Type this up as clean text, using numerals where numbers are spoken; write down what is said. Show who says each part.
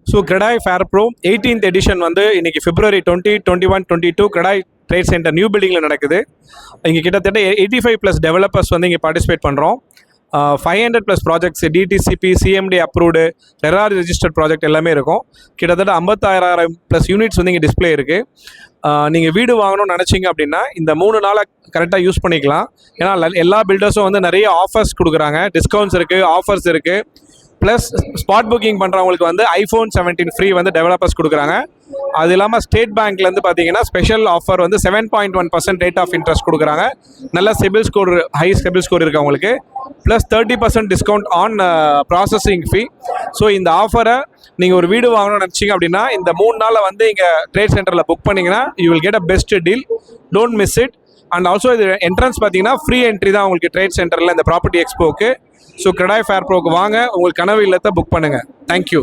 Speaker 1: So CREDAI fair pro 18th edition வந்து இன்னைக்கு February 20, 21, 22 CREDAI trade centre new பில்டிங்கில் நடக்குது. இங்கே கிட்டத்தட்ட 85+ டெவலப்பர்ஸ் வந்து இங்கே பார்ட்டிசிபேட் பண்ணுறோம். 500+ projects DTCP CMD approved RERA registered project எல்லாமே இருக்கும். கிட்டத்தட்ட 56,000+ யூனிட்ஸ் வந்து இங்கே டிஸ்பிளே இருக்குது. நீங்கள் வீடு வாங்கணும்னு நினச்சிங்க அப்படின்னா இந்த 3 நாளை கரெக்டாக யூஸ் பண்ணிக்கலாம். ஏன்னா எல்லா பில்டர்ஸும் வந்து நிறைய ஆஃபர்ஸ் கொடுக்குறாங்க, டிஸ்கவுண்ட்ஸ் இருக்குது, ஆஃபர்ஸ் இருக்குது. ப்ளஸ் ஸ்பாட் புக்கிங் பண்ணுறவங்களுக்கு வந்து iPhone 17 ஃப்ரீ வந்து டெவலப்பர்ஸ் கொடுக்குறாங்க. அது இல்லாமல் ஸ்டேட் பேங்க்லேருந்து பார்த்தீங்கன்னா ஸ்பெஷல் ஆஃபர் வந்து 7.1% ரேட் ஆஃப் இன்ட்ரெஸ்ட் கொடுக்குறாங்க. நல்ல CIBIL score, high CIBIL score இருக்குது அவங்களுக்கு. Plus 30% discount on processing fee. So இந்த ஆஃபரை நீங்கள் ஒரு வீடு வாங்கணும்னு நினச்சிங்க அப்படின்னா இந்த 3 நாளில் வந்து இங்கே ட்ரேட் சென்டரில் புக் பண்ணிங்கன்னா you will get a best deal. Don't miss it. And also இது என்ட்ரன்ஸ் பார்த்தீங்கன்னா ஃப்ரீ என்ட்ரி தான் உங்களுக்கு ட்ரேட் சென்டரில் இந்த ப்ராப்பர்ட்டி எக்ஸ்போக்கு. ஸோ கிரடாய் ஃபேர் ப்ரோக்கு வாங்க, உங்களுக்கு கனவு இல்லத்தை புக் பண்ணுங்கள். தேங்க்யூ.